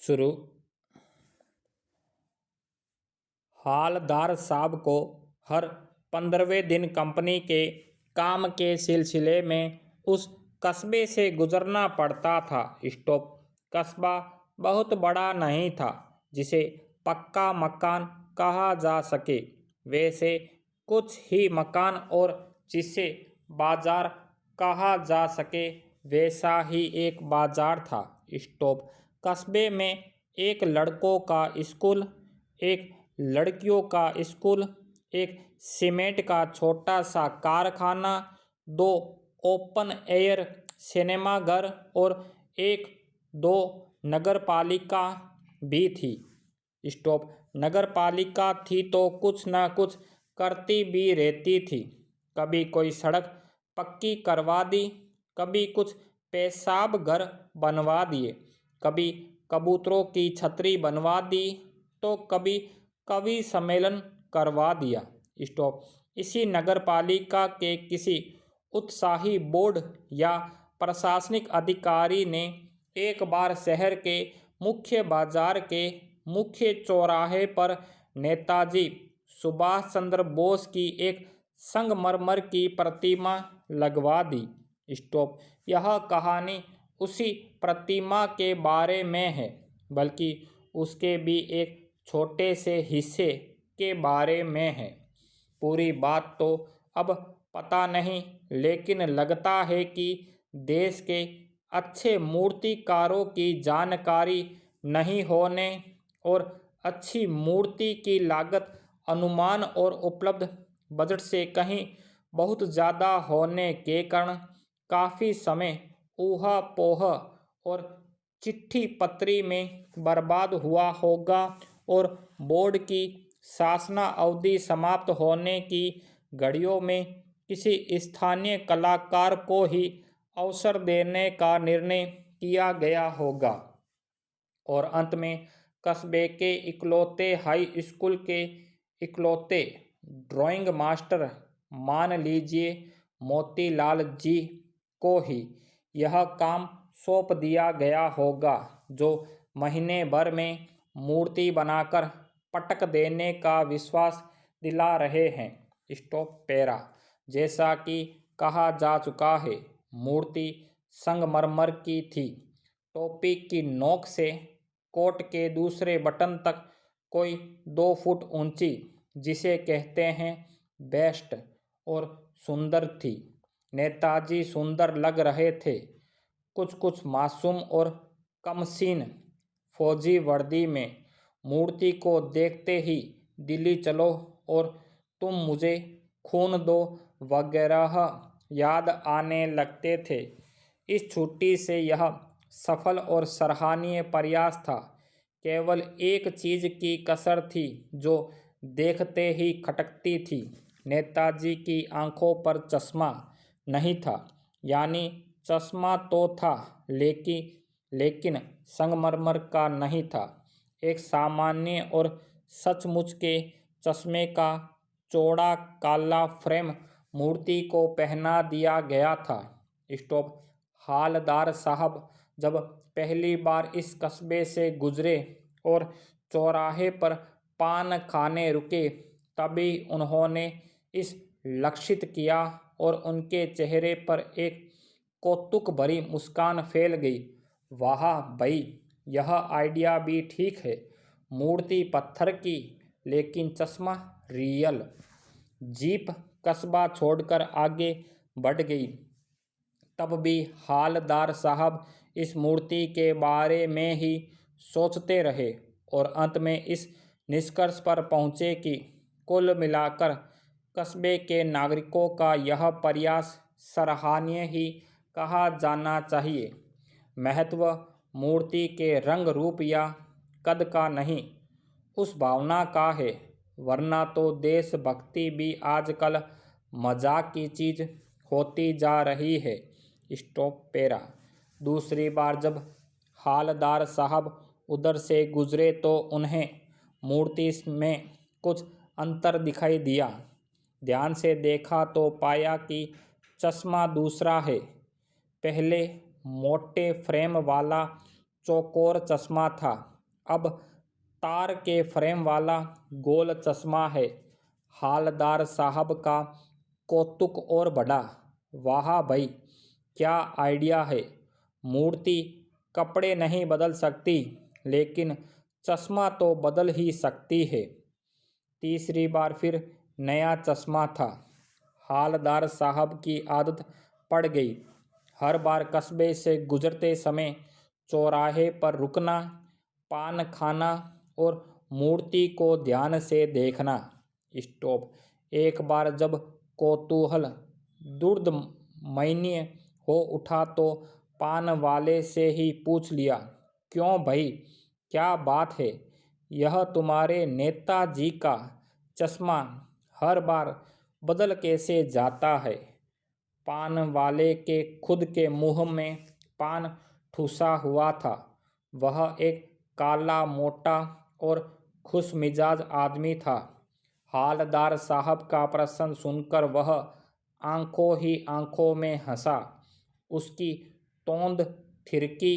शुरू। हालदार साहब को हर 15वें दिन कंपनी के काम के सिलसिले में उस कस्बे से गुजरना पड़ता था। स्टॉप कस्बा बहुत बड़ा नहीं था जिसे पक्का मकान कहा जा सके। वैसे कुछ ही मकान और जिसे बाजार कहा जा सके वैसा ही एक बाजार था। स्टॉप कस्बे में एक लड़कों का स्कूल, एक लड़कियों का स्कूल, एक सीमेंट का छोटा सा कारखाना, 2 ओपन एयर सिनेमा घर और 1-2 नगरपालिका भी थी। स्टॉप नगरपालिका थी तो कुछ न कुछ करती भी रहती थी। कभी कोई सड़क पक्की करवा दी, कभी कुछ पेशाब घर बनवा दिए, कभी कबूतरों की छतरी बनवा दी तो कभी कवि सम्मेलन करवा दिया। स्टॉप इसी नगरपालिका के किसी उत्साही बोर्ड या प्रशासनिक अधिकारी ने एक बार शहर के मुख्य बाजार के मुख्य चौराहे पर नेताजी सुभाष चंद्र बोस की एक संगमरमर की प्रतिमा लगवा दी। स्टॉप यह कहानी उसी प्रतिमा के बारे में है, बल्कि उसके भी एक छोटे से हिस्से के बारे में है। पूरी बात तो अब पता नहीं, लेकिन लगता है कि देश के अच्छे मूर्तिकारों की जानकारी नहीं होने और अच्छी मूर्ति की लागत अनुमान और उपलब्ध बजट से कहीं बहुत ज़्यादा होने के कारण काफ़ी समय ऊहा-पोह और चिट्ठी पत्री में बर्बाद हुआ होगा और बोर्ड की शासना अवधि समाप्त होने की घड़ियों में किसी स्थानीय कलाकार को ही अवसर देने का निर्णय किया गया होगा और अंत में कस्बे के इकलौते हाई स्कूल के इकलौते ड्राइंग मास्टर, मान लीजिए मोतीलाल जी, को ही यह काम सौंप दिया गया होगा, जो महीने भर में मूर्ति बनाकर पटक देने का विश्वास दिला रहे हैं। Stop para. जैसा कि कहा जा चुका है, मूर्ति संगमरमर की थी। टोपी की नोक से कोट के दूसरे बटन तक कोई 2 फुट ऊंची, जिसे कहते हैं बेस्ट, और सुंदर थी। नेताजी सुंदर लग रहे थे, कुछ कुछ मासूम और कमसीन फौजी वर्दी में। मूर्ति को देखते ही दिल्ली चलो और तुम मुझे खून दो वगैरह याद आने लगते थे। इस छुट्टी से यह सफल और सराहनीय प्रयास था। केवल एक चीज की कसर थी जो देखते ही खटकती थी। नेताजी की आंखों पर चश्मा नहीं था, यानी चश्मा तो था लेकिन संगमरमर का नहीं था। एक सामान्य और सचमुच के चश्मे का चौड़ा काला फ्रेम मूर्ति को पहना दिया गया था। स्टॉप हालदार साहब जब पहली बार इस कस्बे से गुजरे और चौराहे पर पान खाने रुके, तभी उन्होंने इस लक्षित किया और उनके चेहरे पर एक कौतुक भरी मुस्कान फैल गई। वाह भई, यह आइडिया भी ठीक है। मूर्ति पत्थर की, लेकिन चश्मा रियल। जीप कस्बा छोड़कर आगे बढ़ गई। तब भी हालदार साहब इस मूर्ति के बारे में ही सोचते रहे और अंत में इस निष्कर्ष पर पहुँचे कि कुल मिलाकर कस्बे के नागरिकों का यह प्रयास सराहनीय ही कहा जाना चाहिए। महत्व मूर्ति के रंग रूप या कद का नहीं, उस भावना का है, वरना तो देशभक्ति भी आजकल मजाक की चीज होती जा रही है। Stop para. दूसरी बार जब हालदार साहब उधर से गुजरे तो उन्हें मूर्ति में कुछ अंतर दिखाई दिया। ध्यान से देखा तो पाया कि चश्मा दूसरा है। पहले मोटे फ्रेम वाला चौकोर चश्मा था, अब तार के फ्रेम वाला गोल चश्मा है। हालदार साहब का कौतुक और बढ़ा। वाह भाई, क्या आइडिया है। मूर्ति कपड़े नहीं बदल सकती, लेकिन चश्मा तो बदल ही सकती है। तीसरी बार फिर नया चश्मा था। हालदार साहब की आदत पड़ गई, हर बार कस्बे से गुजरते समय चौराहे पर रुकना, पान खाना और मूर्ति को ध्यान से देखना। स्टॉप। एक बार जब कौतूहल दुर्दमनीय हो उठा तो पान वाले से ही पूछ लिया, क्यों भाई, क्या बात है? यह तुम्हारे नेताजी का चश्मा हर बार बदल कैसे जाता है? पान वाले के खुद के मुंह में पान ठूसा हुआ था। वह एक काला, मोटा और खुशमिजाज आदमी था। हालदार साहब का प्रश्न सुनकर वह आंखों ही आंखों में हंसा। उसकी तोंद थिरकी।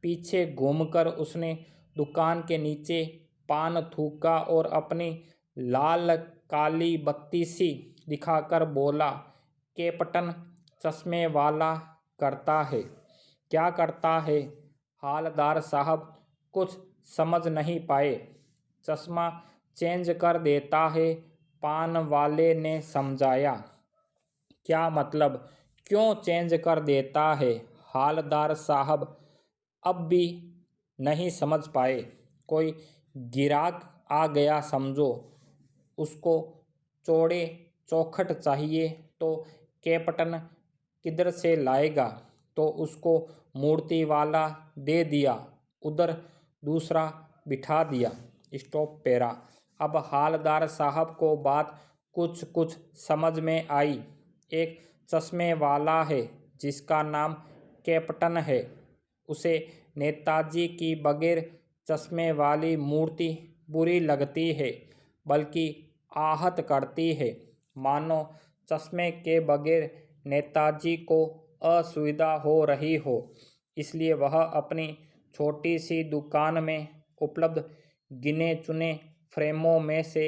पीछे घूमकर उसने दुकान के नीचे पान थूका और अपनी लाल काली बत्ती सी दिखाकर बोला, कैप्टन चश्मे वाला करता है। क्या करता है? हालदार साहब कुछ समझ नहीं पाए। चश्मा चेंज कर देता है, पान वाले ने समझाया। क्या मतलब, क्यों चेंज कर देता है? हालदार साहब अब भी नहीं समझ पाए। कोई गिराक आ गया समझो, उसको चौड़े चौखट चाहिए तो कैप्टन किधर से लाएगा? तो उसको मूर्ति वाला दे दिया, उधर दूसरा बिठा दिया। Stop para. अब हालदार साहब को बात कुछ कुछ समझ में आई। एक चश्मे वाला है जिसका नाम कैप्टन है, उसे नेताजी की बगैर चश्मे वाली मूर्ति बुरी लगती है, बल्कि आहत करती है, मानो चश्मे के बगैर नेताजी को असुविधा हो रही हो। इसलिए वह अपनी छोटी सी दुकान में उपलब्ध गिने चुने फ्रेमों में से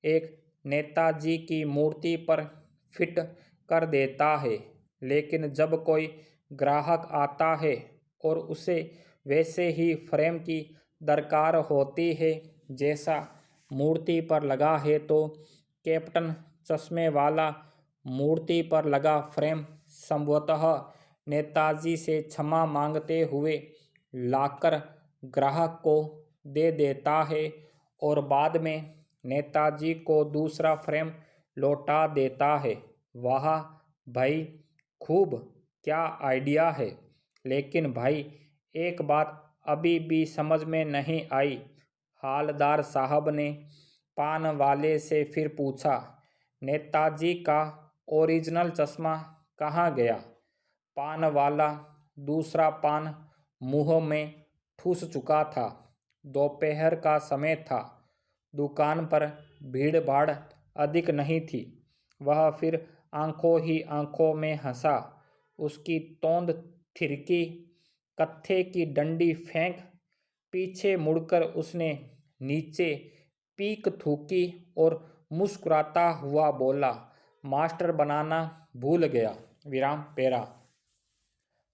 एक नेताजी की मूर्ति पर फिट कर देता है। लेकिन जब कोई ग्राहक आता है और उसे वैसे ही फ्रेम की दरकार होती है जैसा मूर्ति पर लगा है, तो कैप्टन चश्मे वाला मूर्ति पर लगा फ्रेम संभवतः नेताजी से क्षमा मांगते हुए लाकर ग्राहक को दे देता है और बाद में नेताजी को दूसरा फ्रेम लौटा देता है। वाह भाई, खूब, क्या आइडिया है। लेकिन भाई, एक बात अभी भी समझ में नहीं आई। हालदार साहब ने पान वाले से फिर पूछा, नेताजी का ओरिजिनल चश्मा कहाँ गया? पान वाला दूसरा पान मुंह में ठूस चुका था। दोपहर का समय था, दुकान पर भीड़ भाड़ अधिक नहीं थी। वह फिर आंखों ही आंखों में हंसा। उसकी तोंद थिरकी, कत्थे की डंडी फेंक पीछे मुड़कर उसने नीचे पीक थूकी और मुस्कुराता हुआ बोला, मास्टर बनाना भूल गया। विराम पेरा।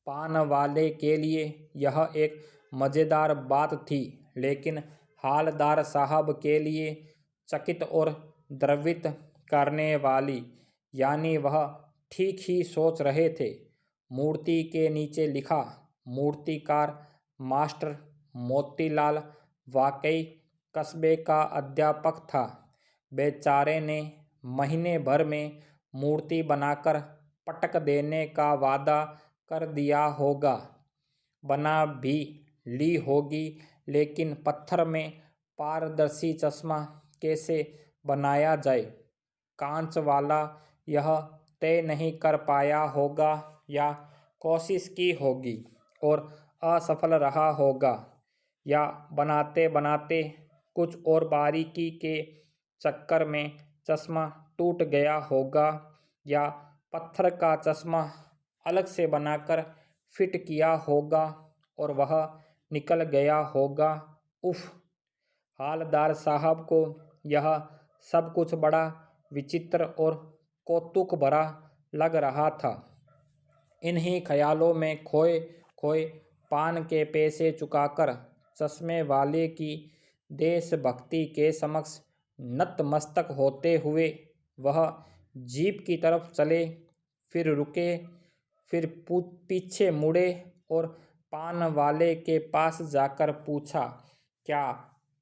पान वाले के लिए यह एक मज़ेदार बात थी, लेकिन हालदार साहब के लिए चकित और द्रवित करने वाली। यानी वह ठीक ही सोच रहे थे। मूर्ति के नीचे लिखा, मूर्तिकार मास्टर मोतीलाल वाकई कस्बे का अध्यापक था। बेचारे ने महीने भर में मूर्ति बनाकर पटक देने का वादा कर दिया होगा, बना भी ली होगी, लेकिन पत्थर में पारदर्शी चश्मा कैसे बनाया जाए, कांच वाला, यह तय नहीं कर पाया होगा या कोशिश की होगी और असफल रहा होगा, या बनाते बनाते कुछ और बारीकी के चक्कर में चश्मा टूट गया होगा, या पत्थर का चश्मा अलग से बनाकर फिट किया होगा और वह निकल गया होगा। उफ! हालदार साहब को यह सब कुछ बड़ा विचित्र और कौतुक भरा लग रहा था। इन्हीं ख्यालों में खोए खोए पान के पैसे चुकाकर चश्मे वाले की देशभक्ति के समक्ष नतमस्तक होते हुए वह जीप की तरफ चले, फिर रुके, फिर पीछे मुड़े और पान वाले के पास जाकर पूछा, क्या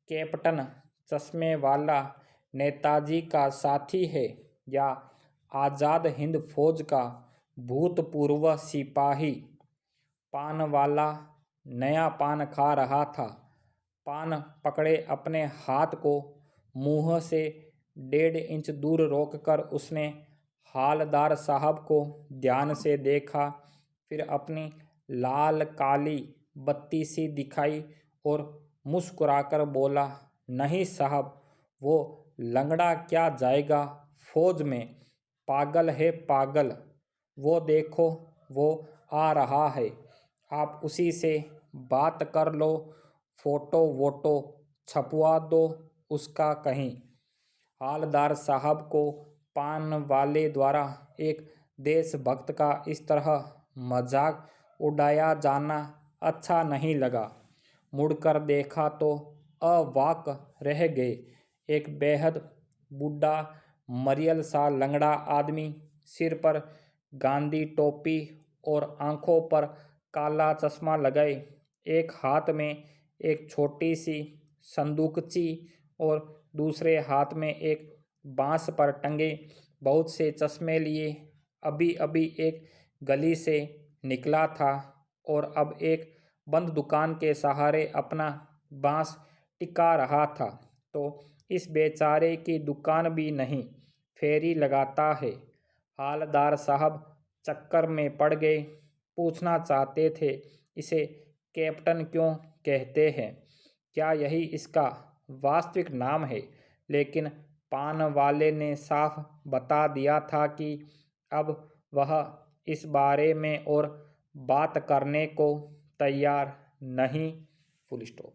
कैप्टन चश्मे वाला नेताजी का साथी है या आज़ाद हिंद फौज का भूतपूर्व सिपाही? पान वाला नया पान खा रहा था। पान पकड़े अपने हाथ को मुंह से 1.5 इंच दूर रोककर उसने हालदार साहब को ध्यान से देखा, फिर अपनी लाल काली बत्ती सी दिखाई और मुस्कुराकर बोला, नहीं साहब, वो लंगड़ा क्या जाएगा फौज में, पागल है पागल। वो देखो, वो आ रहा है, आप उसी से बात कर लो, फोटो वोटो छपवा दो उसका कहीं। हालदार साहब को पान वाले द्वारा एक देशभक्त का इस तरह मजाक उड़ाया जाना अच्छा नहीं लगा। मुड़कर देखा तो अवाक रह गए। एक बेहद बूढ़ा मरियल सा लंगड़ा आदमी, सिर पर गांधी टोपी और आंखों पर काला चश्मा लगाए, एक हाथ में एक छोटी सी संदूकची और दूसरे हाथ में एक बांस पर टंगे बहुत से चश्मे लिए अभी अभी एक गली से निकला था और अब एक बंद दुकान के सहारे अपना बांस टिका रहा था, तो इस बेचारे की दुकान भी नहीं, फेरी लगाता है। हालदार साहब चक्कर में पड़ गए। पूछना चाहते थे, इसे कैप्टन क्यों कहते हैं, क्या यही इसका वास्तविक नाम है, लेकिन पान वाले ने साफ बता दिया था कि अब वह इस बारे में और बात करने को तैयार नहीं। Full stop.